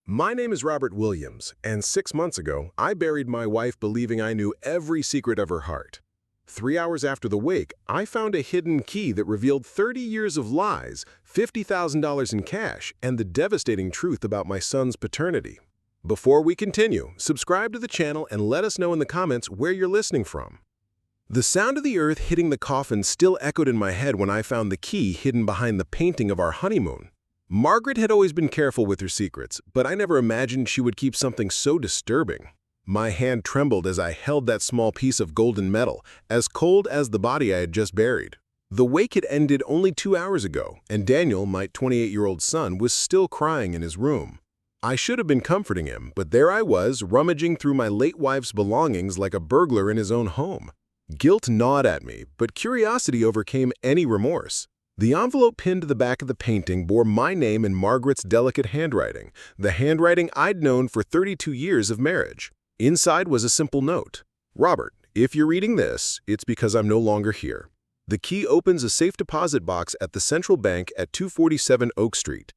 My name is Robert Williams, and 6 months ago, I buried my wife believing I knew every secret of her heart. 3 hours after the wake, I found a hidden key that revealed 30 years of lies, $50,000 in cash, and the devastating truth about my son's paternity. Before we continue, subscribe to the channel and let us know in the comments where you're listening from. The sound of the earth hitting the coffin still echoed in my head when I found the key hidden behind the painting of our honeymoon. Margaret had always been careful with her secrets, but I never imagined she would keep something so disturbing. My hand trembled as I held that small piece of golden metal, as cold as the body I had just buried. The wake had ended only 2 hours ago, and Daniel, my 28-year-old son, was still crying in his room. I should have been comforting him, but there I was, rummaging through my late wife's belongings like a burglar in his own home. Guilt gnawed at me, but curiosity overcame any remorse. The envelope pinned to the back of the painting bore my name in Margaret's delicate handwriting, the handwriting I'd known for 32 years of marriage. Inside was a simple note. "Robert, if you're reading this, it's because I'm no longer here. The key opens a safe deposit box at the Central Bank at 247 Oak Street.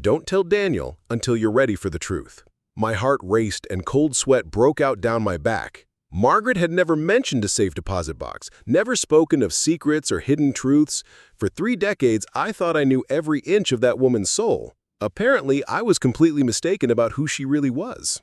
Don't tell Daniel until you're ready for the truth." My heart raced and cold sweat broke out down my back. Margaret had never mentioned a safe deposit box, never spoken of secrets or hidden truths. For 3 decades, I thought I knew every inch of that woman's soul. Apparently, I was completely mistaken about who she really was.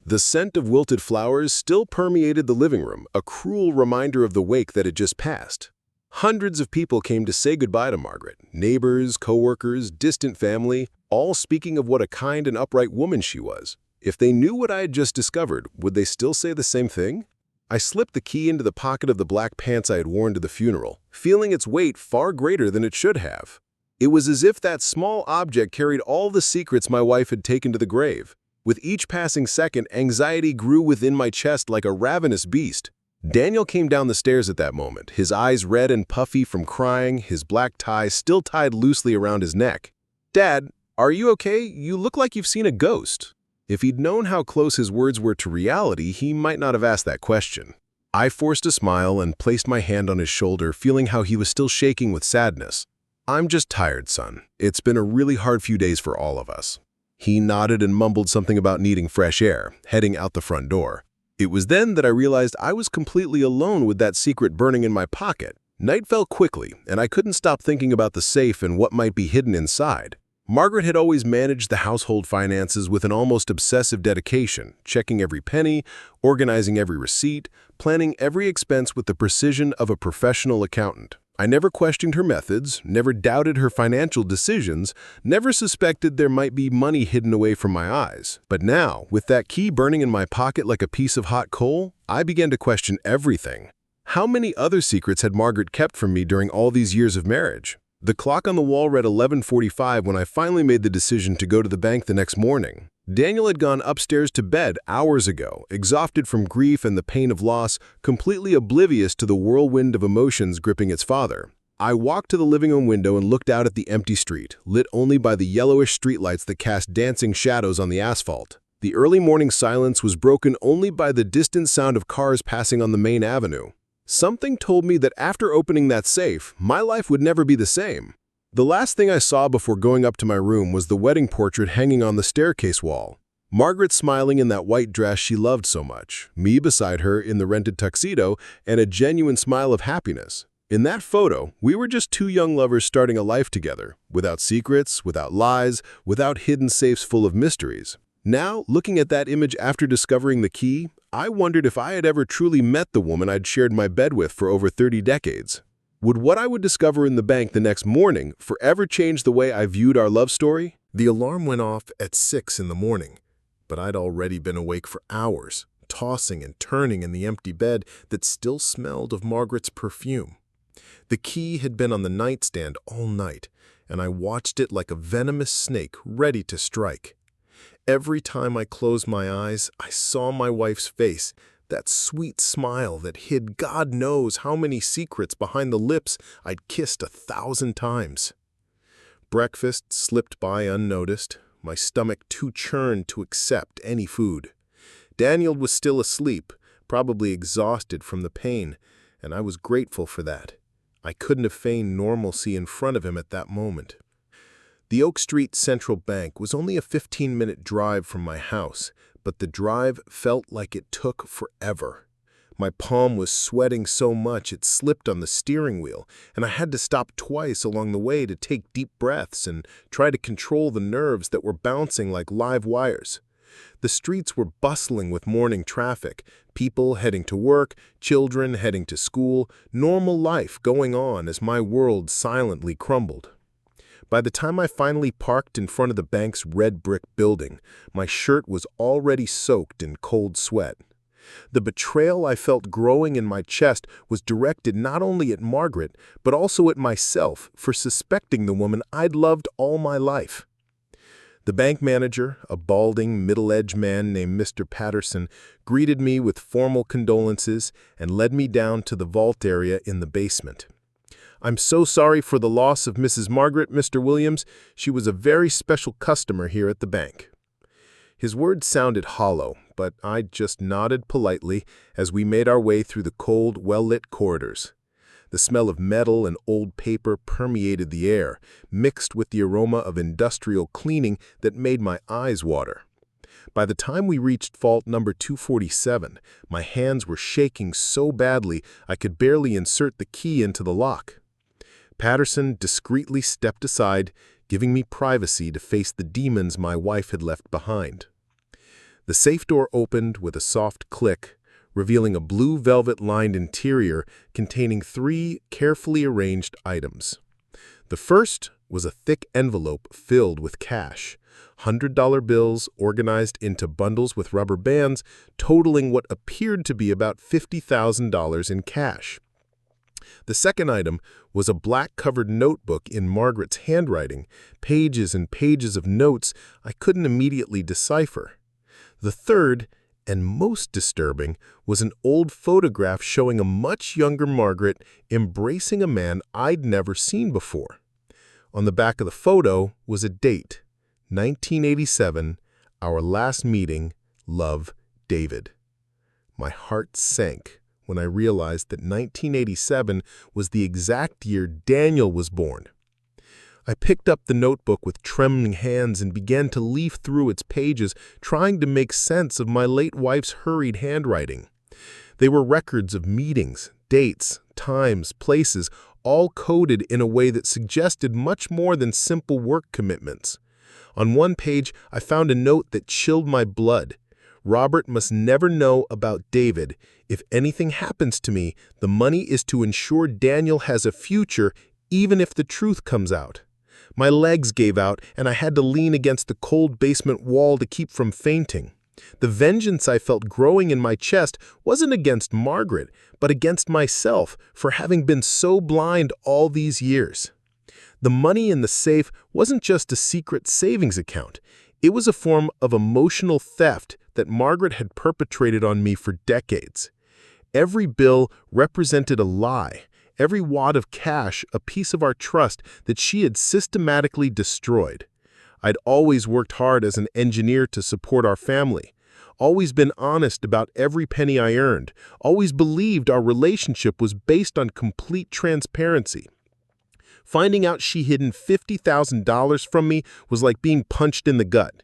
The scent of wilted flowers still permeated the living room, a cruel reminder of the wake that had just passed. Hundreds of people came to say goodbye to Margaret, neighbors, coworkers, distant family, all speaking of what a kind and upright woman she was. If they knew what I had just discovered, would they still say the same thing? I slipped the key into the pocket of the black pants I had worn to the funeral, feeling its weight far greater than it should have. It was as if that small object carried all the secrets my wife had taken to the grave. With each passing second, anxiety grew within my chest like a ravenous beast. Daniel came down the stairs at that moment, his eyes red and puffy from crying, his black tie still tied loosely around his neck. "Dad, are you okay? You look like you've seen a ghost." If he'd known how close his words were to reality, he might not have asked that question. I forced a smile and placed my hand on his shoulder, feeling how he was still shaking with sadness. "I'm just tired, son. It's been a really hard few days for all of us." He nodded and mumbled something about needing fresh air, heading out the front door. It was then that I realized I was completely alone with that secret burning in my pocket. Night fell quickly, and I couldn't stop thinking about the safe and what might be hidden inside. Margaret had always managed the household finances with an almost obsessive dedication, checking every penny, organizing every receipt, planning every expense with the precision of a professional accountant. I never questioned her methods, never doubted her financial decisions, never suspected there might be money hidden away from my eyes. But now, with that key burning in my pocket like a piece of hot coal, I began to question everything. How many other secrets had Margaret kept from me during all these years of marriage? The clock on the wall read 11:45 when I finally made the decision to go to the bank the next morning. Daniel had gone upstairs to bed hours ago, exhausted from grief and the pain of loss, completely oblivious to the whirlwind of emotions gripping its father. I walked to the living room window and looked out at the empty street, lit only by the yellowish streetlights that cast dancing shadows on the asphalt. The early morning silence was broken only by the distant sound of cars passing on the main avenue. Something told me that after opening that safe, my life would never be the same. The last thing I saw before going up to my room was the wedding portrait hanging on the staircase wall. Margaret smiling in that white dress she loved so much, me beside her in the rented tuxedo, and a genuine smile of happiness. In that photo, we were just two young lovers starting a life together, without secrets, without lies, without hidden safes full of mysteries. Now, looking at that image after discovering the key, I wondered if I had ever truly met the woman I'd shared my bed with for over 30 decades. Would what I would discover in the bank the next morning forever change the way I viewed our love story? The alarm went off at 6 in the morning, but I'd already been awake for hours, tossing and turning in the empty bed that still smelled of Margaret's perfume. The key had been on the nightstand all night, and I watched it like a venomous snake ready to strike. Every time I closed my eyes, I saw my wife's face, that sweet smile that hid God knows how many secrets behind the lips I'd kissed 1,000 times. Breakfast slipped by unnoticed, my stomach too churned to accept any food. Daniel was still asleep, probably exhausted from the pain, and I was grateful for that. I couldn't have feigned normalcy in front of him at that moment. The Oak Street Central Bank was only a 15-minute drive from my house, but the drive felt like it took forever. My palm was sweating so much it slipped on the steering wheel, and I had to stop twice along the way to take deep breaths and try to control the nerves that were bouncing like live wires. The streets were bustling with morning traffic, people heading to work, children heading to school, normal life going on as my world silently crumbled. By the time I finally parked in front of the bank's red brick building, my shirt was already soaked in cold sweat. The betrayal I felt growing in my chest was directed not only at Margaret, but also at myself for suspecting the woman I'd loved all my life. The bank manager, a balding, middle-aged man named Mr. Patterson, greeted me with formal condolences and led me down to the vault area in the basement. "I'm so sorry for the loss of Mrs. Margaret, Mr. Williams. She was a very special customer here at the bank." His words sounded hollow, but I just nodded politely as we made our way through the cold, well-lit corridors. The smell of metal and old paper permeated the air, mixed with the aroma of industrial cleaning that made my eyes water. By the time we reached vault number 247, my hands were shaking so badly I could barely insert the key into the lock. Patterson discreetly stepped aside, giving me privacy to face the demons my wife had left behind. The safe door opened with a soft click, revealing a blue velvet-lined interior containing 3 carefully arranged items. The first was a thick envelope filled with cash, $100 bills organized into bundles with rubber bands, totaling what appeared to be about $50,000 in cash. The second item was a black-covered notebook in Margaret's handwriting, pages and pages of notes I couldn't immediately decipher. The third, and most disturbing, was an old photograph showing a much younger Margaret embracing a man I'd never seen before. On the back of the photo was a date, 1987, our last meeting, love, David. My heart sank when I realized that 1987 was the exact year Daniel was born. I picked up the notebook with trembling hands and began to leaf through its pages, trying to make sense of my late wife's hurried handwriting. They were records of meetings, dates, times, places, all coded in a way that suggested much more than simple work commitments. On one page, I found a note that chilled my blood. "Robert must never know about David. If anything happens to me, the money is to ensure Daniel has a future, even if the truth comes out." My legs gave out, and I had to lean against the cold basement wall to keep from fainting. The vengeance I felt growing in my chest wasn't against Margaret, but against myself for having been so blind all these years. The money in the safe wasn't just a secret savings account. It was a form of emotional theft that Margaret had perpetrated on me for decades. Every bill represented a lie. Every wad of cash, a piece of our trust that she had systematically destroyed. I'd always worked hard as an engineer to support our family, always been honest about every penny I earned, always believed our relationship was based on complete transparency. Finding out she hid $50,000 from me was like being punched in the gut.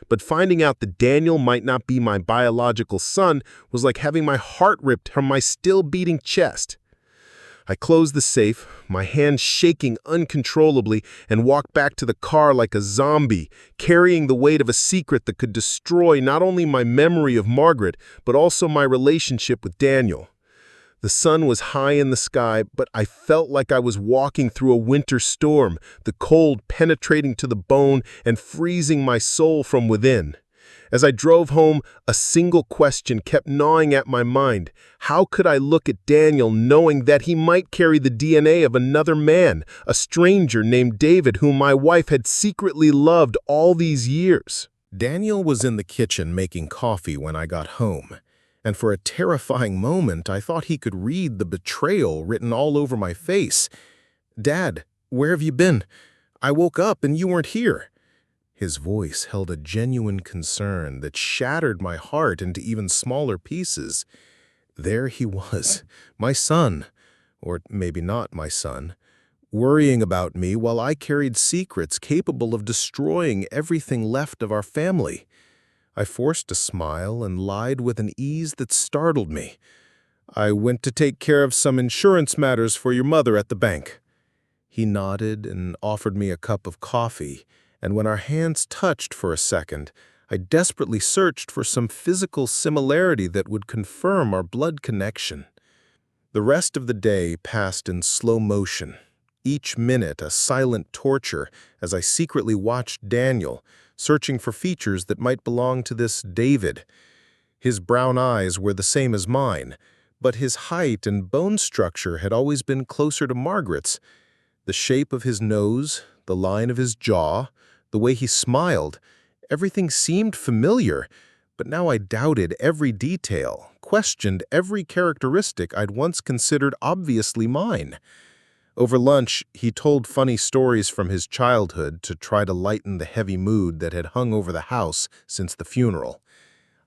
But finding out that Daniel might not be my biological son was like having my heart ripped from my still-beating chest. I closed the safe, my hands shaking uncontrollably, and walked back to the car like a zombie, carrying the weight of a secret that could destroy not only my memory of Margaret, but also my relationship with Daniel. The sun was high in the sky, but I felt like I was walking through a winter storm, the cold penetrating to the bone and freezing my soul from within. As I drove home, a single question kept gnawing at my mind. How could I look at Daniel knowing that he might carry the DNA of another man, a stranger named David whom my wife had secretly loved all these years? Daniel was in the kitchen making coffee when I got home, and for a terrifying moment I thought he could read the betrayal written all over my face. "Dad, where have you been? I woke up and you weren't here." His voice held a genuine concern that shattered my heart into even smaller pieces. There he was, my son, or maybe not my son, worrying about me while I carried secrets capable of destroying everything left of our family. I forced a smile and lied with an ease that startled me. "I went to take care of some insurance matters for your mother at the bank." He nodded and offered me a cup of coffee, and when our hands touched for a second, I desperately searched for some physical similarity that would confirm our blood connection. The rest of the day passed in slow motion, each minute a silent torture as I secretly watched Daniel, searching for features that might belong to this David. His brown eyes were the same as mine, but his height and bone structure had always been closer to Margaret's. The shape of his nose, the line of his jaw, the way he smiled, everything seemed familiar, but now I doubted every detail, questioned every characteristic I'd once considered obviously mine. Over lunch, he told funny stories from his childhood to try to lighten the heavy mood that had hung over the house since the funeral.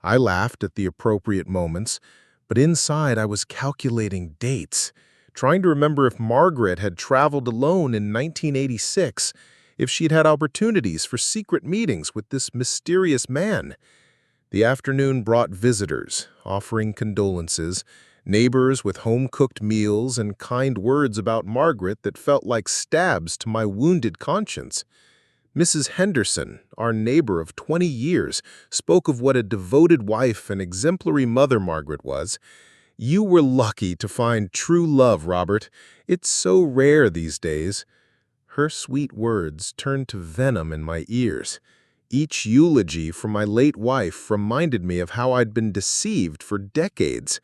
I laughed at the appropriate moments, but inside I was calculating dates, trying to remember if Margaret had traveled alone in 1986, if she'd had opportunities for secret meetings with this mysterious man. The afternoon brought visitors, offering condolences, neighbors with home-cooked meals and kind words about Margaret that felt like stabs to my wounded conscience. Mrs. Henderson, our neighbor of 20 years, spoke of what a devoted wife and exemplary mother Margaret was. "You were lucky to find true love, Robert. It's so rare these days." Her sweet words turned to venom in my ears. Each eulogy from my late wife reminded me of how I'd been deceived for decades.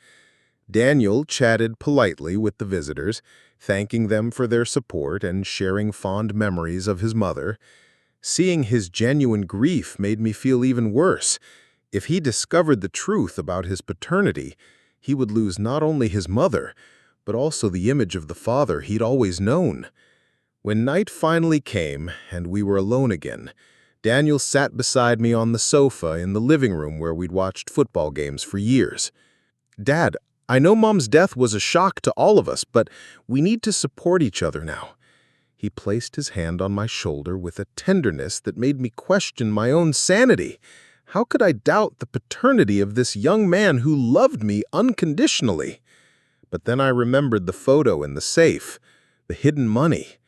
Daniel chatted politely with the visitors, thanking them for their support and sharing fond memories of his mother. Seeing his genuine grief made me feel even worse. If he discovered the truth about his paternity, he would lose not only his mother, but also the image of the father he'd always known. When night finally came and we were alone again, Daniel sat beside me on the sofa in the living room where we'd watched football games for years. "Dad, I know Mom's death was a shock to all of us, but we need to support each other now." He placed his hand on my shoulder with a tenderness that made me question my own sanity. How could I doubt the paternity of this young man who loved me unconditionally? But then I remembered the photo in the safe, the hidden money,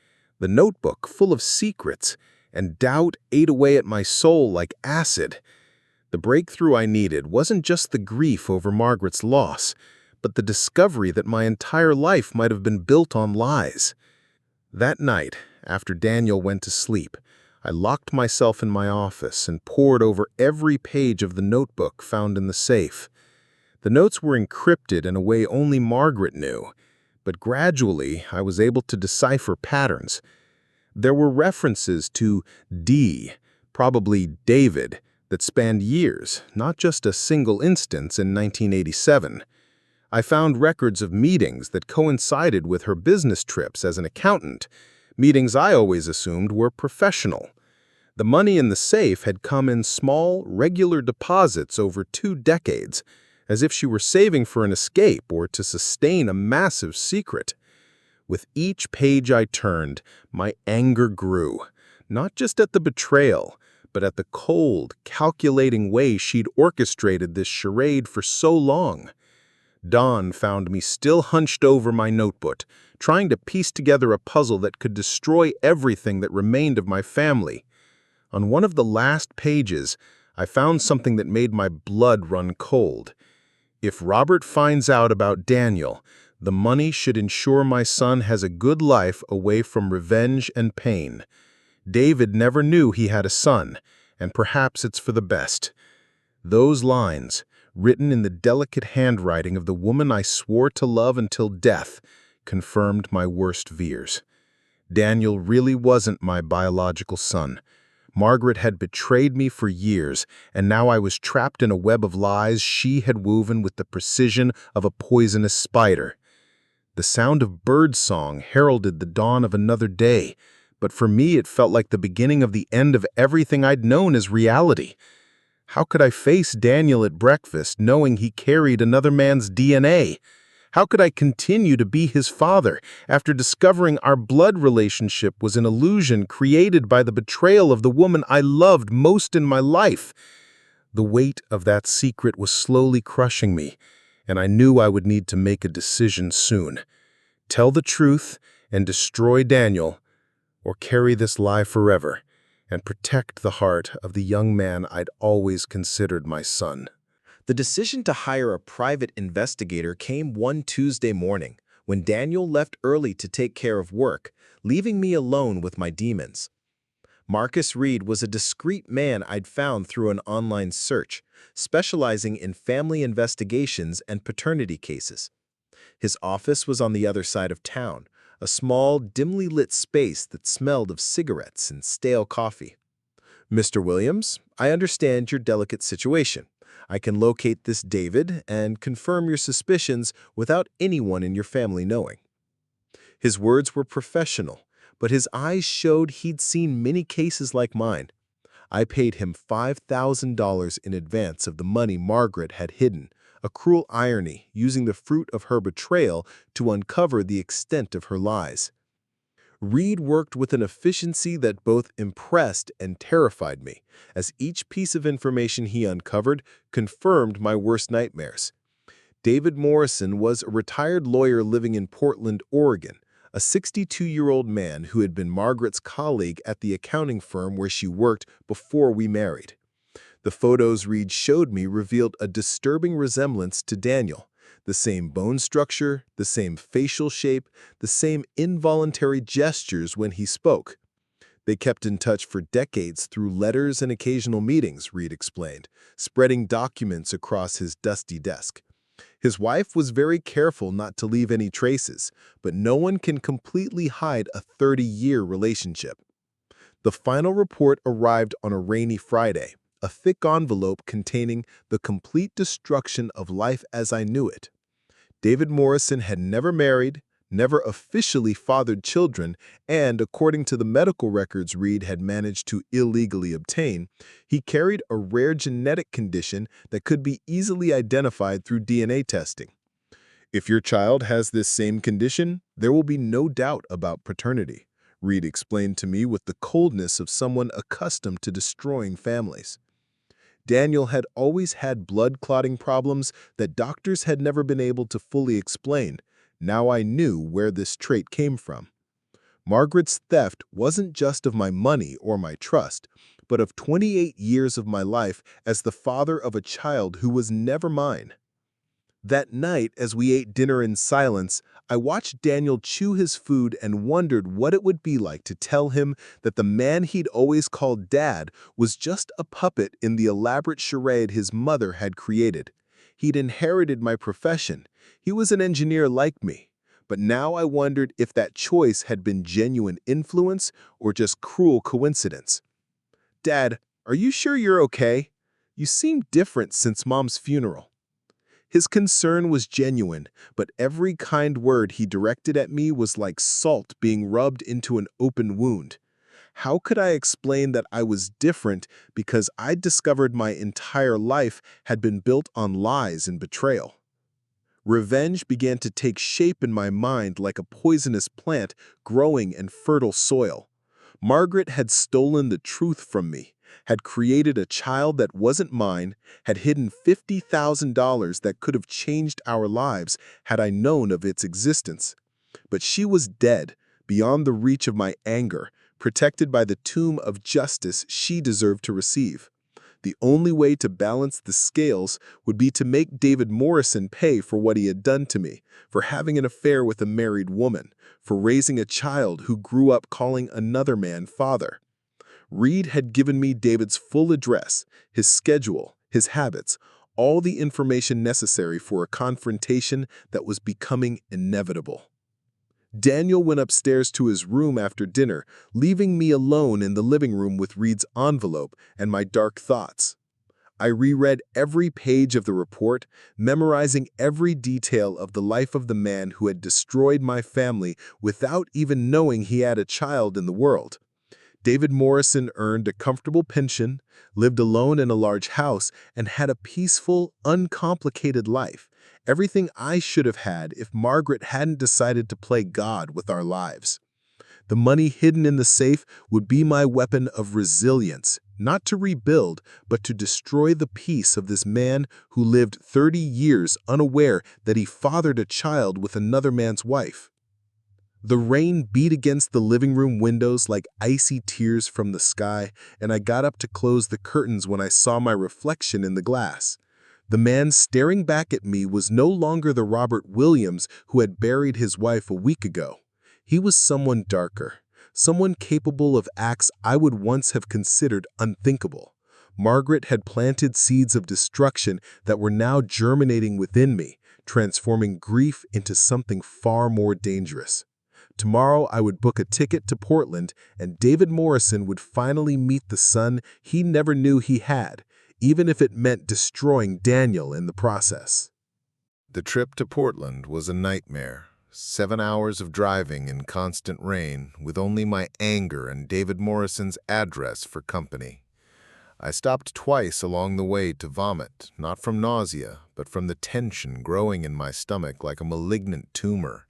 the notebook full of secrets, and doubt ate away at my soul like acid. The breakthrough I needed wasn't just the grief over Margaret's loss, but the discovery that my entire life might have been built on lies. That night, after Daniel went to sleep, I locked myself in my office and pored over every page of the notebook found in the safe. The notes were encrypted in a way only Margaret knew, but gradually I was able to decipher patterns. There were references to D, probably David, that spanned years, not just a single instance in 1987. I found records of meetings that coincided with her business trips as an accountant, meetings I always assumed were professional. The money in the safe had come in small, regular deposits over 2 decades, as if she were saving for an escape or to sustain a massive secret. With each page I turned, my anger grew, not just at the betrayal, but at the cold, calculating way she'd orchestrated this charade for so long. Dawn found me still hunched over my notebook, trying to piece together a puzzle that could destroy everything that remained of my family. On one of the last pages, I found something that made my blood run cold. If Robert finds out about Daniel, the money should ensure my son has a good life away from revenge and pain. David never knew he had a son, and perhaps it's for the best. Those lines, written in the delicate handwriting of the woman I swore to love until death, confirmed my worst fears. Daniel really wasn't my biological son. Margaret had betrayed me for years, and now I was trapped in a web of lies she had woven with the precision of a poisonous spider. The sound of birdsong heralded the dawn of another day, but for me it felt like the beginning of the end of everything I'd known as reality. How could I face Daniel at breakfast knowing he carried another man's DNA? How could I continue to be his father after discovering our blood relationship was an illusion created by the betrayal of the woman I loved most in my life? The weight of that secret was slowly crushing me, and I knew I would need to make a decision soon. Tell the truth and destroy Daniel, or carry this lie forever and protect the heart of the young man I'd always considered my son. The decision to hire a private investigator came one Tuesday morning when Daniel left early to take care of work, leaving me alone with my demons. Marcus Reed was a discreet man I'd found through an online search, specializing in family investigations and paternity cases. His office was on the other side of town, a small, dimly lit space that smelled of cigarettes and stale coffee. "Mr. Williams, I understand your delicate situation. I can locate this David and confirm your suspicions without anyone in your family knowing." His words were professional, but his eyes showed he'd seen many cases like mine. I paid him $5,000 in advance of the money Margaret had hidden, a cruel irony using the fruit of her betrayal to uncover the extent of her lies. Reed worked with an efficiency that both impressed and terrified me, as each piece of information he uncovered confirmed my worst nightmares. David Morrison was a retired lawyer living in Portland, Oregon, a 62-year-old man who had been Margaret's colleague at the accounting firm where she worked before we married. The photos Reed showed me revealed a disturbing resemblance to Daniel. The same bone structure, the same facial shape, the same involuntary gestures when he spoke. They kept in touch for decades through letters and occasional meetings, Reed explained, spreading documents across his dusty desk. His wife was very careful not to leave any traces, but no one can completely hide a 30-year relationship. The final report arrived on a rainy Friday, a thick envelope containing the complete destruction of life as I knew it. David Morrison had never married, never officially fathered children, and, according to the medical records Reed had managed to illegally obtain, he carried a rare genetic condition that could be easily identified through DNA testing. "If your child has this same condition, there will be no doubt about paternity," Reed explained to me with the coldness of someone accustomed to destroying families. Daniel had always had blood clotting problems that doctors had never been able to fully explain. Now I knew where this trait came from. Margaret's theft wasn't just of my money or my trust, but of 28 years of my life as the father of a child who was never mine. That night, as we ate dinner in silence, I watched Daniel chew his food and wondered what it would be like to tell him that the man he'd always called Dad was just a puppet in the elaborate charade his mother had created. He'd inherited my profession. He was an engineer like me. But now I wondered if that choice had been genuine influence or just cruel coincidence. "Dad, are you sure you're okay? You seem different since Mom's funeral." His concern was genuine, but every kind word he directed at me was like salt being rubbed into an open wound. How could I explain that I was different because I'd discovered my entire life had been built on lies and betrayal? Revenge began to take shape in my mind like a poisonous plant growing in fertile soil. Margaret had stolen the truth from me, had created a child that wasn't mine, had hidden $50,000 that could have changed our lives had I known of its existence. But she was dead, beyond the reach of my anger, protected by the tomb of justice she deserved to receive. The only way to balance the scales would be to make David Morrison pay for what he had done to me, for having an affair with a married woman, for raising a child who grew up calling another man father. Reed had given me David's full address, his schedule, his habits, all the information necessary for a confrontation that was becoming inevitable. Daniel went upstairs to his room after dinner, leaving me alone in the living room with Reed's envelope and my dark thoughts. I reread every page of the report, memorizing every detail of the life of the man who had destroyed my family without even knowing he had a child in the world. David Morrison earned a comfortable pension, lived alone in a large house, and had a peaceful, uncomplicated life. Everything I should have had if Margaret hadn't decided to play God with our lives. The money hidden in the safe would be my weapon of resilience, not to rebuild, but to destroy the peace of this man who lived 30 years unaware that he fathered a child with another man's wife. The rain beat against the living room windows like icy tears from the sky, and I got up to close the curtains when I saw my reflection in the glass. The man staring back at me was no longer the Robert Williams who had buried his wife a week ago. He was someone darker, someone capable of acts I would once have considered unthinkable. Margaret had planted seeds of destruction that were now germinating within me, transforming grief into something far more dangerous. Tomorrow I would book a ticket to Portland, and David Morrison would finally meet the son he never knew he had, even if it meant destroying Daniel in the process. The trip to Portland was a nightmare. 7 hours of driving in constant rain, with only my anger and David Morrison's address for company. I stopped twice along the way to vomit, not from nausea, but from the tension growing in my stomach like a malignant tumor.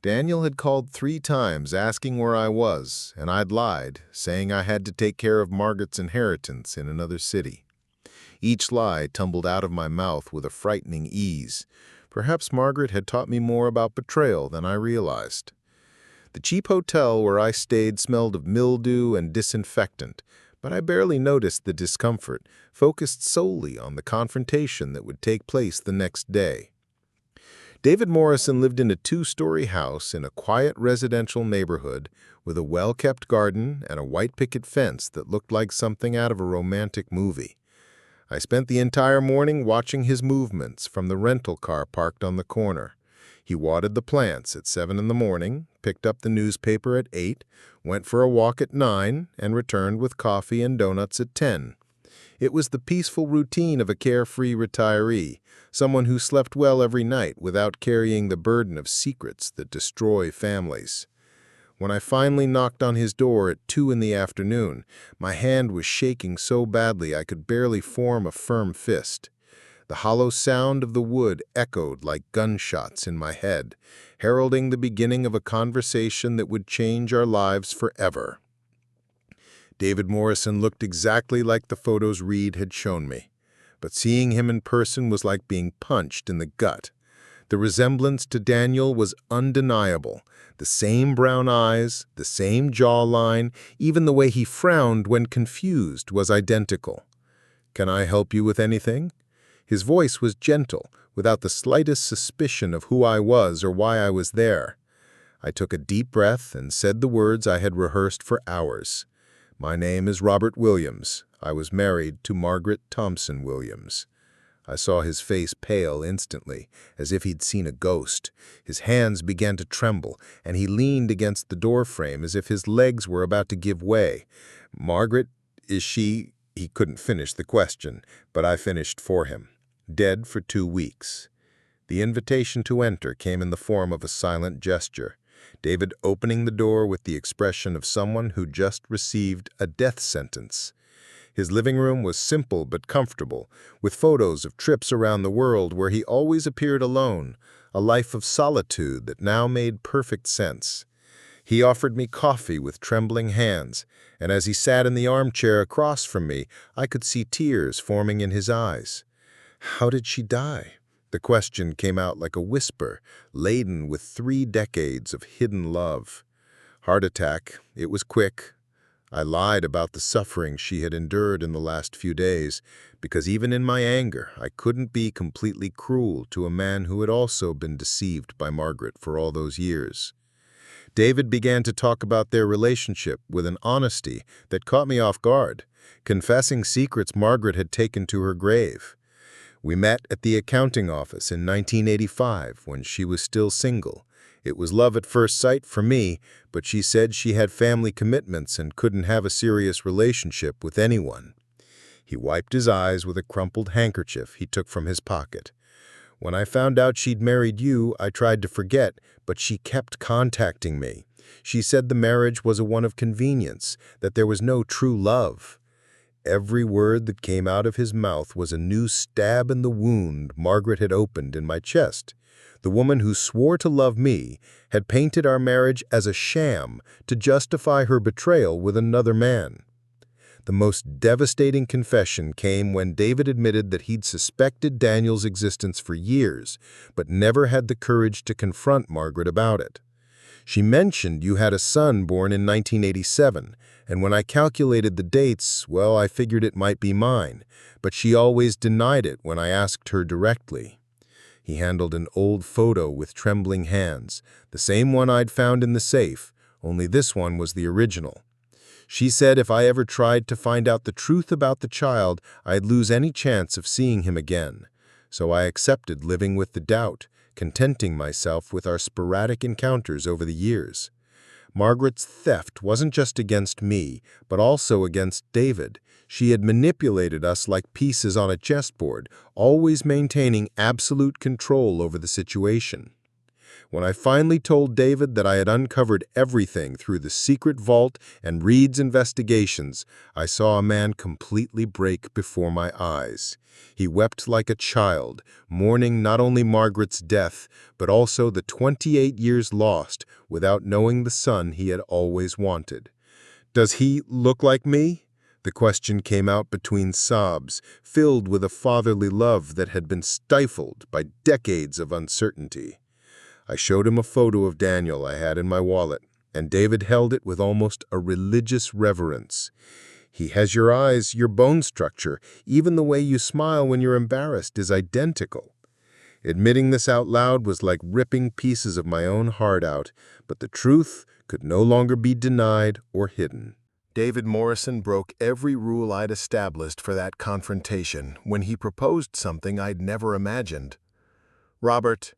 Daniel had called 3 times asking where I was, and I'd lied, saying I had to take care of Margaret's inheritance in another city. Each lie tumbled out of my mouth with a frightening ease. Perhaps Margaret had taught me more about betrayal than I realized. The cheap hotel where I stayed smelled of mildew and disinfectant, but I barely noticed the discomfort, focused solely on the confrontation that would take place the next day. David Morrison lived in a 2-story house in a quiet residential neighborhood with a well-kept garden and a white picket fence that looked like something out of a romantic movie. I spent the entire morning watching his movements from the rental car parked on the corner. He watered the plants at 7 in the morning, picked up the newspaper at 8, went for a walk at 9, and returned with coffee and donuts at 10. It was the peaceful routine of a carefree retiree, someone who slept well every night without carrying the burden of secrets that destroy families. When I finally knocked on his door at 2 in the afternoon, my hand was shaking so badly I could barely form a firm fist. The hollow sound of the wood echoed like gunshots in my head, heralding the beginning of a conversation that would change our lives forever. David Morrison looked exactly like the photos Reed had shown me, but seeing him in person was like being punched in the gut. The resemblance to Daniel was undeniable. The same brown eyes, the same jawline, even the way he frowned when confused was identical. "Can I help you with anything?" His voice was gentle, without the slightest suspicion of who I was or why I was there. I took a deep breath and said the words I had rehearsed for hours. "My name is Robert Williams. I was married to Margaret Thompson Williams." I saw his face pale instantly, as if he'd seen a ghost. His hands began to tremble, and he leaned against the doorframe as if his legs were about to give way. "Margaret, is she—" He couldn't finish the question, but I finished for him. "Dead for 2 weeks." The invitation to enter came in the form of a silent gesture, David opening the door with the expression of someone who just received a death sentence. His living room was simple but comfortable, with photos of trips around the world where he always appeared alone, a life of solitude that now made perfect sense. He offered me coffee with trembling hands, and as he sat in the armchair across from me, I could see tears forming in his eyes. How did she die? The question came out like a whisper, laden with 3 decades of hidden love. Heart attack. It was quick. I lied about the suffering she had endured in the last few days, because even in my anger, I couldn't be completely cruel to a man who had also been deceived by Margaret for all those years. David began to talk about their relationship with an honesty that caught me off guard, confessing secrets Margaret had taken to her grave. We met at the accounting office in 1985 when she was still single. It was love at first sight for me, but she said she had family commitments and couldn't have a serious relationship with anyone. He wiped his eyes with a crumpled handkerchief he took from his pocket. "When I found out she'd married you, I tried to forget, but she kept contacting me. She said the marriage was a one of convenience, that there was no true love." Every word that came out of his mouth was a new stab in the wound Margaret had opened in my chest. The woman who swore to love me had painted our marriage as a sham to justify her betrayal with another man. The most devastating confession came when David admitted that he'd suspected Daniel's existence for years, but never had the courage to confront Margaret about it. She mentioned you had a son born in 1987, and when I calculated the dates, well, I figured it might be mine, but she always denied it when I asked her directly. He handled an old photo with trembling hands, the same one I'd found in the safe, only this one was the original. She said if I ever tried to find out the truth about the child, I'd lose any chance of seeing him again. So I accepted living with the doubt, contenting myself with our sporadic encounters over the years. Margaret's theft wasn't just against me, but also against David. She had manipulated us like pieces on a chessboard, always maintaining absolute control over the situation. When I finally told David that I had uncovered everything through the secret vault and Reed's investigations, I saw a man completely break before my eyes. He wept like a child, mourning not only Margaret's death, but also the 28 years lost without knowing the son he had always wanted. "Does he look like me?" The question came out between sobs, filled with a fatherly love that had been stifled by decades of uncertainty. I showed him a photo of Daniel I had in my wallet, and David held it with almost a religious reverence. "He has your eyes, your bone structure, even the way you smile when you're embarrassed is identical." Admitting this out loud was like ripping pieces of my own heart out, but the truth could no longer be denied or hidden. David Morrison broke every rule I'd established for that confrontation when he proposed something I'd never imagined. "Robert,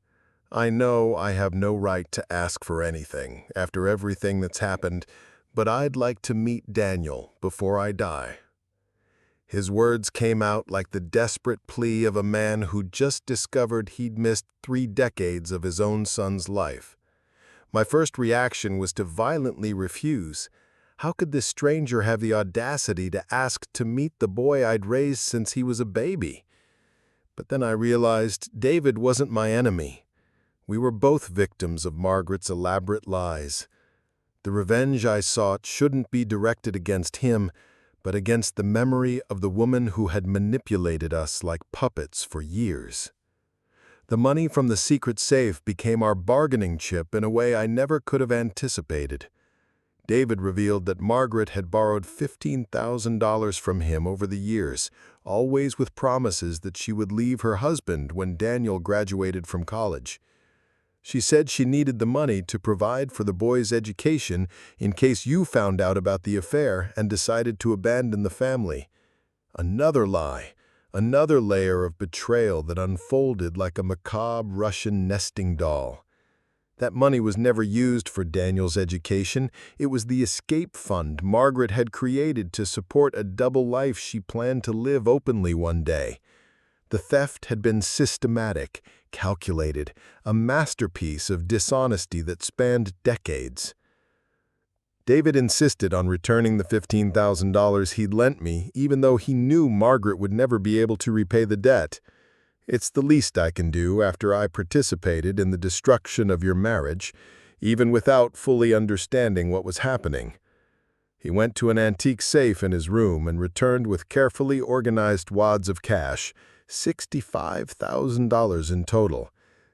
I know I have no right to ask for anything after everything that's happened, but I'd like to meet Daniel before I die." His words came out like the desperate plea of a man who just discovered he'd missed 3 decades of his own son's life. My first reaction was to violently refuse. How could this stranger have the audacity to ask to meet the boy I'd raised since he was a baby? But then I realized David wasn't my enemy. We were both victims of Margaret's elaborate lies. The revenge I sought shouldn't be directed against him, but against the memory of the woman who had manipulated us like puppets for years. The money from the secret safe became our bargaining chip in a way I never could have anticipated. David revealed that Margaret had borrowed $15,000 from him over the years, always with promises that she would leave her husband when Daniel graduated from college. She said she needed the money to provide for the boy's education in case you found out about the affair and decided to abandon the family. Another lie, another layer of betrayal that unfolded like a macabre Russian nesting doll. That money was never used for Daniel's education. It was the escape fund Margaret had created to support a double life she planned to live openly one day. The theft had been systematic, calculated, a masterpiece of dishonesty that spanned decades. David insisted on returning the $15,000 he'd lent me, even though he knew Margaret would never be able to repay the debt. "It's the least I can do after I participated in the destruction of your marriage, even without fully understanding what was happening." He went to an antique safe in his room and returned with carefully organized wads of cash, $65,000 in total.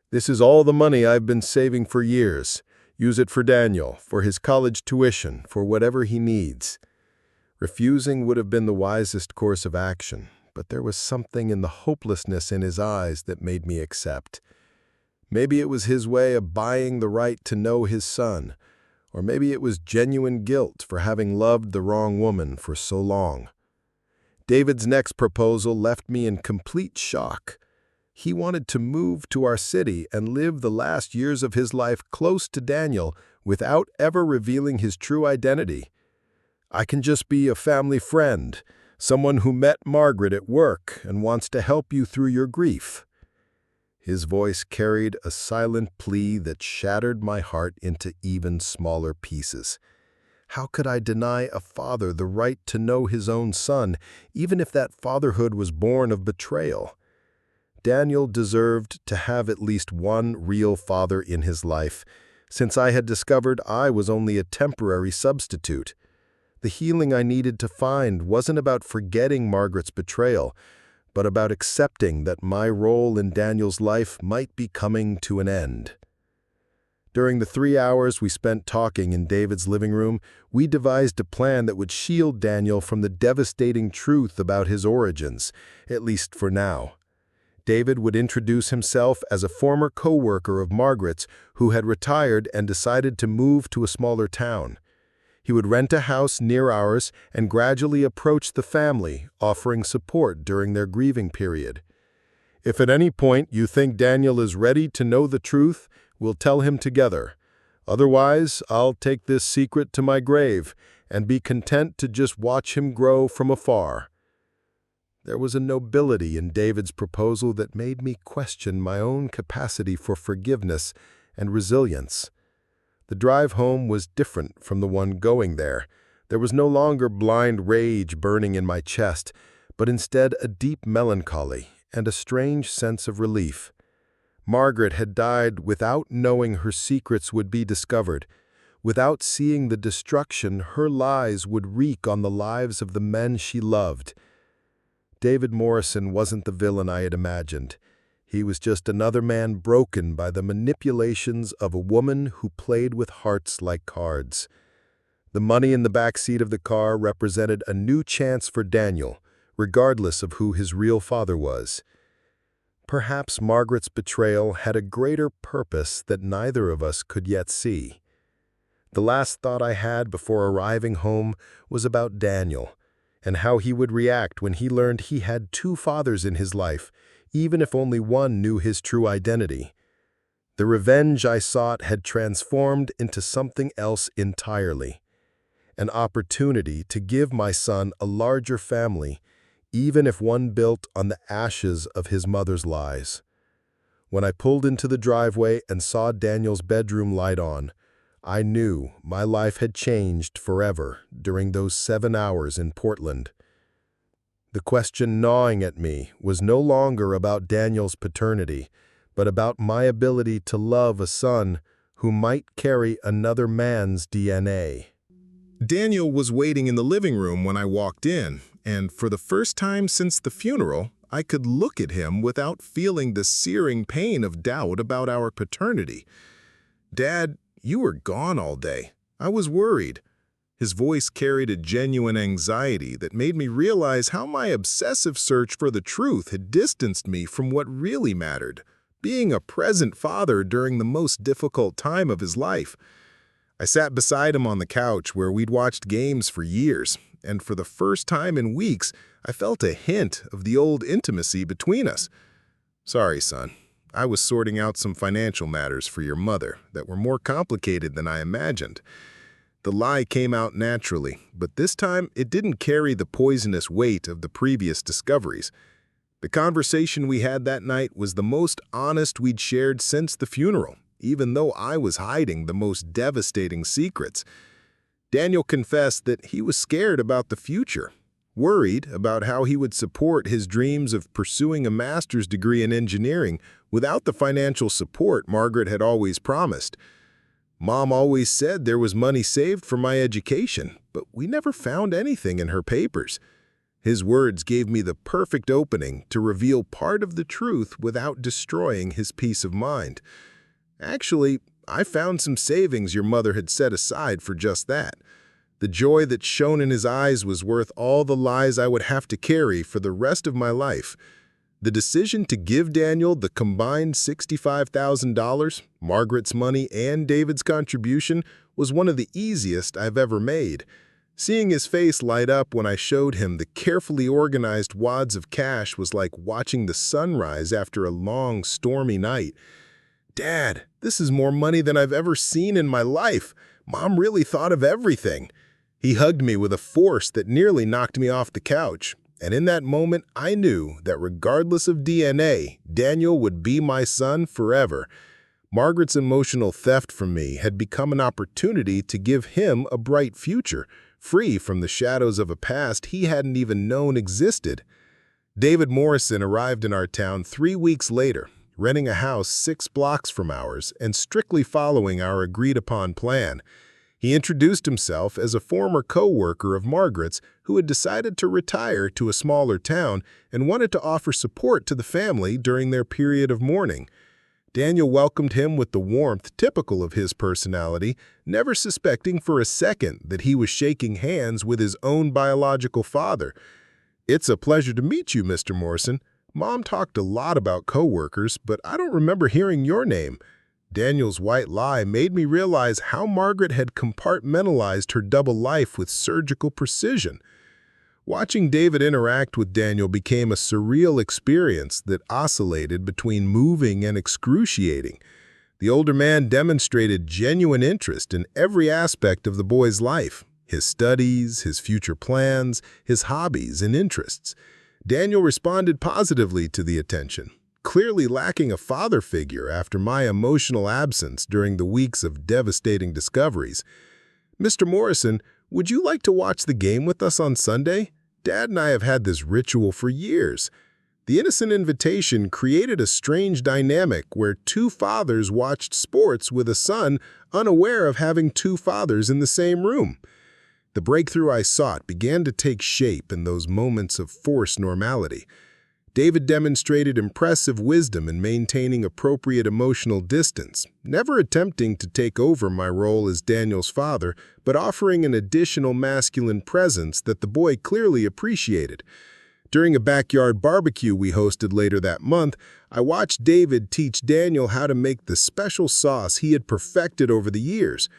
"This is all the money I've been saving for years. Use it for Daniel, for his college tuition, for whatever he needs." Refusing would have been the wisest course of action, but there was something in the hopelessness in his eyes that made me accept. Maybe it was his way of buying the right to know his son, or maybe it was genuine guilt for having loved the wrong woman for so long. David's next proposal left me in complete shock. He wanted to move to our city and live the last years of his life close to Daniel without ever revealing his true identity. "I can just be a family friend, someone who met Margaret at work and wants to help you through your grief." His voice carried a silent plea that shattered my heart into even smaller pieces. How could I deny a father the right to know his own son, even if that fatherhood was born of betrayal? Daniel deserved to have at least one real father in his life, since I had discovered I was only a temporary substitute. The healing I needed to find wasn't about forgetting Margaret's betrayal, but about accepting that my role in Daniel's life might be coming to an end. During the 3 hours we spent talking in David's living room, we devised a plan that would shield Daniel from the devastating truth about his origins, at least for now. David would introduce himself as a former co-worker of Margaret's who had retired and decided to move to a smaller town. He would rent a house near ours and gradually approach the family, offering support during their grieving period. If at any point you think Daniel is ready to know the truth, we'll tell him together. Otherwise, I'll take this secret to my grave and be content to just watch him grow from afar. There was a nobility in David's proposal that made me question my own capacity for forgiveness and resilience. The drive home was different from the one going there. There was no longer blind rage burning in my chest, but instead a deep melancholy and a strange sense of relief. Margaret had died without knowing her secrets would be discovered, without seeing the destruction her lies would wreak on the lives of the men she loved. David Morrison wasn't the villain I had imagined. He was just another man broken by the manipulations of a woman who played with hearts like cards. The money in the back seat of the car represented a new chance for Daniel, regardless of who his real father was. Perhaps Margaret's betrayal had a greater purpose that neither of us could yet see. The last thought I had before arriving home was about Daniel, and how he would react when he learned he had two fathers in his life, even if only one knew his true identity. The revenge I sought had transformed into something else entirely, an opportunity to give my son a larger family, even if one built on the ashes of his mother's lies. When I pulled into the driveway and saw Daniel's bedroom light on, I knew my life had changed forever during those 7 hours in Portland. The question gnawing at me was no longer about Daniel's paternity, but about my ability to love a son who might carry another man's DNA. Daniel was waiting in the living room when I walked in, and for the first time since the funeral, I could look at him without feeling the searing pain of doubt about our paternity. "Dad, you were gone all day. I was worried." His voice carried a genuine anxiety that made me realize how my obsessive search for the truth had distanced me from what really mattered, being a present father during the most difficult time of his life. I sat beside him on the couch where we'd watched games for years, and for the first time in weeks, I felt a hint of the old intimacy between us. "Sorry, son. I was sorting out some financial matters for your mother that were more complicated than I imagined." The lie came out naturally, but this time it didn't carry the poisonous weight of the previous discoveries. The conversation we had that night was the most honest we'd shared since the funeral, even though I was hiding the most devastating secrets. Daniel confessed that he was scared about the future, worried about how he would support his dreams of pursuing a master's degree in engineering without the financial support Margaret had always promised. "Mom always said there was money saved for my education, but we never found anything in her papers." His words gave me the perfect opening to reveal part of the truth without destroying his peace of mind. "Actually, I found some savings your mother had set aside for just that." The joy that shone in his eyes was worth all the lies I would have to carry for the rest of my life. The decision to give Daniel the combined $65,000, Margaret's money and David's contribution, was one of the easiest I've ever made. Seeing his face light up when I showed him the carefully organized wads of cash was like watching the sunrise after a long, stormy night. "Dad, this is more money than I've ever seen in my life. Mom really thought of everything." He hugged me with a force that nearly knocked me off the couch. And in that moment, I knew that regardless of DNA, Daniel would be my son forever. Margaret's emotional theft from me had become an opportunity to give him a bright future, free from the shadows of a past he hadn't even known existed. David Morrison arrived in our town 3 weeks later, renting a house 6 blocks from ours and strictly following our agreed-upon plan. He introduced himself as a former co-worker of Margaret's who had decided to retire to a smaller town and wanted to offer support to the family during their period of mourning. Daniel welcomed him with the warmth typical of his personality, never suspecting for a second that he was shaking hands with his own biological father. "It's a pleasure to meet you, Mr. Morrison. Mom talked a lot about co-workers, but I don't remember hearing your name." Daniel's white lie made me realize how Margaret had compartmentalized her double life with surgical precision. Watching David interact with Daniel became a surreal experience that oscillated between moving and excruciating. The older man demonstrated genuine interest in every aspect of the boy's life, his studies, his future plans, his hobbies and interests. Daniel responded positively to the attention, clearly lacking a father figure after my emotional absence during the weeks of devastating discoveries. "Mr. Morrison, would you like to watch the game with us on Sunday? Dad and I have had this ritual for years." The innocent invitation created a strange dynamic where two fathers watched sports with a son unaware of having two fathers in the same room. The breakthrough I sought began to take shape in those moments of forced normality. David demonstrated impressive wisdom in maintaining appropriate emotional distance, never attempting to take over my role as Daniel's father, but offering an additional masculine presence that the boy clearly appreciated. During a backyard barbecue we hosted later that month, I watched David teach Daniel how to make the special sauce he had perfected over the years.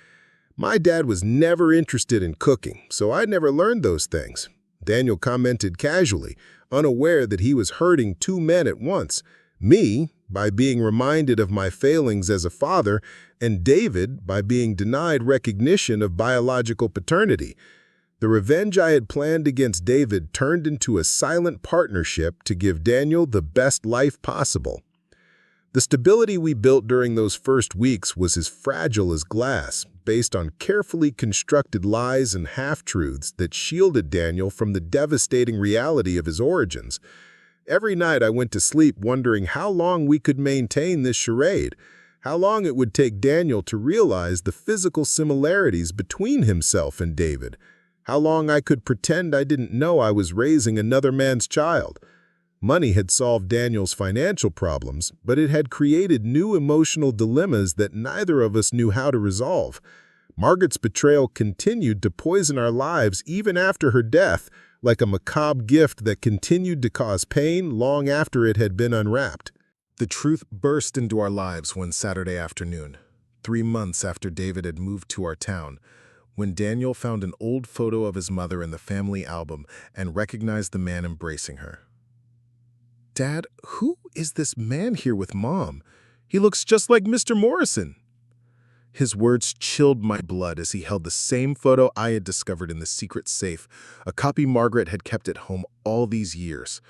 My dad was never interested in cooking, so I never learned those things. Daniel commented casually, unaware that he was hurting two men at once, me by being reminded of my failings as a father, and David by being denied recognition of biological paternity. The revenge I had planned against David turned into a silent partnership to give Daniel the best life possible. The stability we built during those first weeks was as fragile as glass, based on carefully constructed lies and half-truths that shielded Daniel from the devastating reality of his origins. Every night I went to sleep wondering how long we could maintain this charade, how long it would take Daniel to realize the physical similarities between himself and David, how long I could pretend I didn't know I was raising another man's child. Money had solved Daniel's financial problems, but it had created new emotional dilemmas that neither of us knew how to resolve. Margaret's betrayal continued to poison our lives even after her death, like a macabre gift that continued to cause pain long after it had been unwrapped. The truth burst into our lives one Saturday afternoon, 3 months after David had moved to our town, when Daniel found an old photo of his mother in the family album and recognized the man embracing her. "Dad, who is this man here with Mom? He looks just like Mr. Morrison." His words chilled my blood as he held the same photo I had discovered in the secret safe, a copy Margaret had kept at home all these years.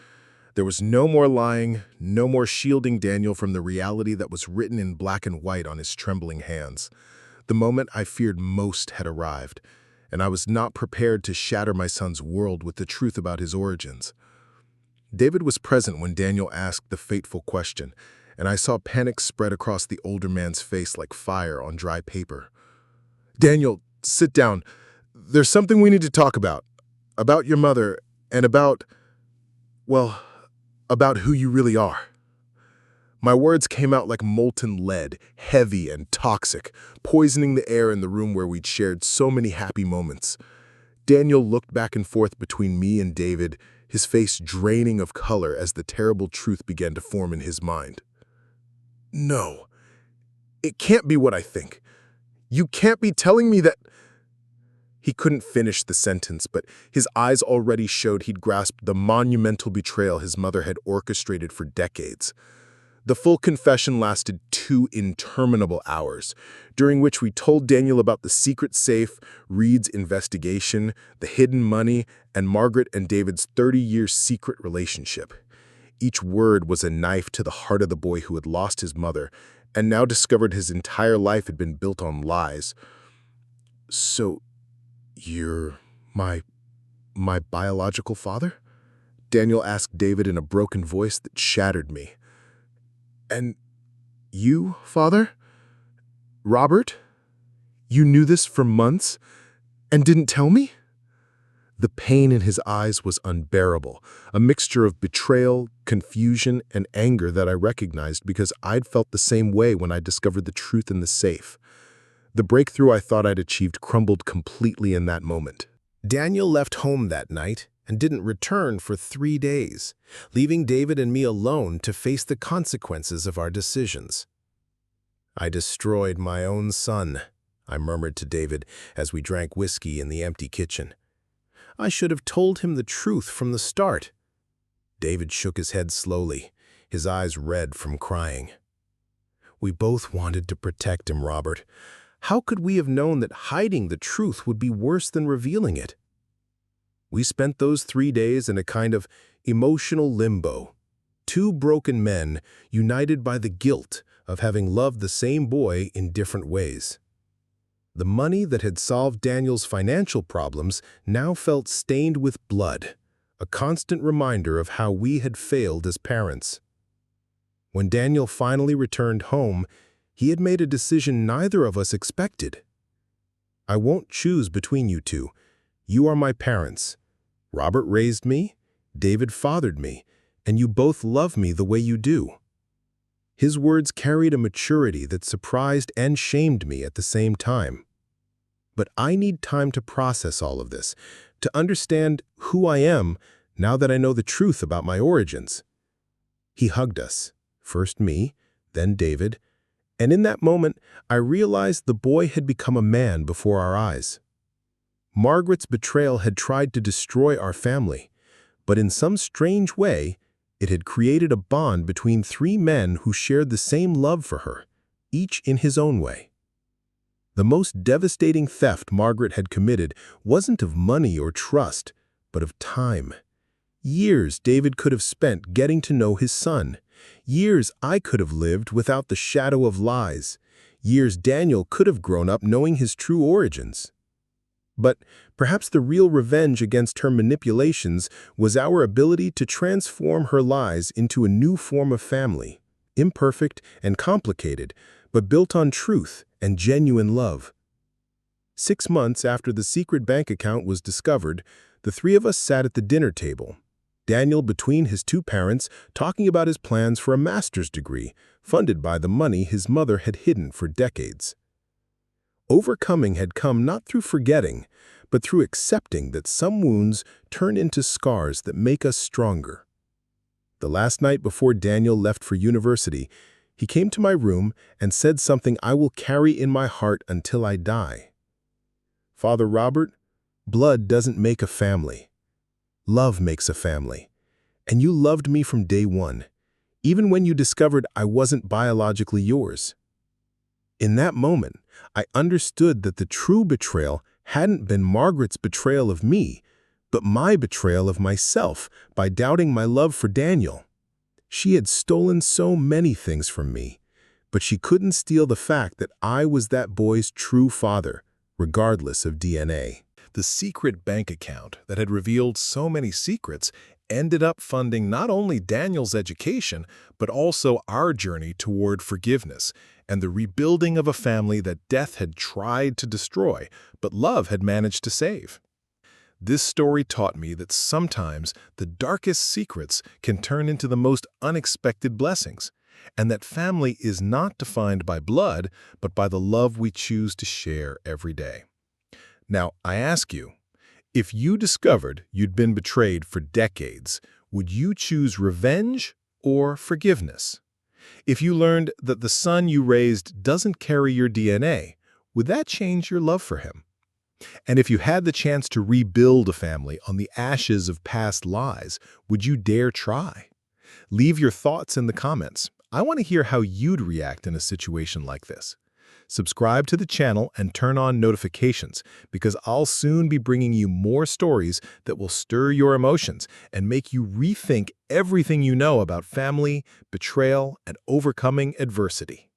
There was no more lying, no more shielding Daniel from the reality that was written in black and white on his trembling hands. The moment I feared most had arrived, and I was not prepared to shatter my son's world with the truth about his origins. David was present when Daniel asked the fateful question, and I saw panic spread across the older man's face like fire on dry paper. "Daniel, sit down. There's something we need to talk about. About your mother, and about who you really are." My words came out like molten lead, heavy and toxic, poisoning the air in the room where we'd shared so many happy moments. Daniel looked back and forth between me and David, his face draining of color as the terrible truth began to form in his mind. "No, it can't be what I think. You can't be telling me that—" He couldn't finish the sentence, but his eyes already showed he'd grasped the monumental betrayal his mother had orchestrated for decades. The full confession lasted 2 interminable hours, during which we told Daniel about the secret safe, Reed's investigation, the hidden money, and Margaret and David's 30-year secret relationship. Each word was a knife to the heart of the boy who had lost his mother and now discovered his entire life had been built on lies. "So, you're my biological father?" Daniel asked David in a broken voice that shattered me. "And you, father? Robert? You knew this for months and didn't tell me?" The pain in his eyes was unbearable, a mixture of betrayal, confusion, and anger that I recognized because I'd felt the same way when I discovered the truth in the safe. The breakthrough I thought I'd achieved crumbled completely in that moment. Daniel left home that night and didn't return for 3 days, leaving David and me alone to face the consequences of our decisions. "I destroyed my own son," I murmured to David as we drank whiskey in the empty kitchen. "I should have told him the truth from the start." David shook his head slowly, his eyes red from crying. "We both wanted to protect him, Robert. How could we have known that hiding the truth would be worse than revealing it?" We spent those 3 days in a kind of emotional limbo. Two broken men united by the guilt of having loved the same boy in different ways. The money that had solved Daniel's financial problems now felt stained with blood, a constant reminder of how we had failed as parents. When Daniel finally returned home, he had made a decision neither of us expected. "I won't choose between you two. You are my parents. Robert raised me, David fathered me, and you both love me the way you do." His words carried a maturity that surprised and shamed me at the same time. But I need time to process all of this, to understand who I am now that I know the truth about my origins. He hugged us, first me, then David, and in that moment I realized the boy had become a man before our eyes. Margaret's betrayal had tried to destroy our family, but in some strange way, it had created a bond between 3 men who shared the same love for her, each in his own way. The most devastating theft Margaret had committed wasn't of money or trust, but of time. Years David could have spent getting to know his son. Years I could have lived without the shadow of lies. Years Daniel could have grown up knowing his true origins. But perhaps the real revenge against her manipulations was our ability to transform her lies into a new form of family, imperfect and complicated, but built on truth and genuine love. 6 months after the secret bank account was discovered, the 3 of us sat at the dinner table, Daniel between his 2 parents, talking about his plans for a master's degree, funded by the money his mother had hidden for decades. Overcoming had come not through forgetting, but through accepting that some wounds turn into scars that make us stronger. The last night before Daniel left for university, he came to my room and said something I will carry in my heart until I die. "Father Robert, blood doesn't make a family. Love makes a family. And you loved me from day one, even when you discovered I wasn't biologically yours." In that moment, I understood that the true betrayal hadn't been Margaret's betrayal of me, but my betrayal of myself by doubting my love for Daniel. She had stolen so many things from me, but she couldn't steal the fact that I was that boy's true father, regardless of DNA. The secret bank account that had revealed so many secrets ended up funding not only Daniel's education, but also our journey toward forgiveness and the rebuilding of a family that death had tried to destroy, but love had managed to save. This story taught me that sometimes the darkest secrets can turn into the most unexpected blessings, and that family is not defined by blood, but by the love we choose to share every day. Now, I ask you, if you discovered you'd been betrayed for decades, would you choose revenge or forgiveness? If you learned that the son you raised doesn't carry your DNA, would that change your love for him? And if you had the chance to rebuild a family on the ashes of past lies, would you dare try? Leave your thoughts in the comments. I want to hear how you'd react in a situation like this. Subscribe to the channel and turn on notifications because I'll soon be bringing you more stories that will stir your emotions and make you rethink everything you know about family, betrayal, and overcoming adversity.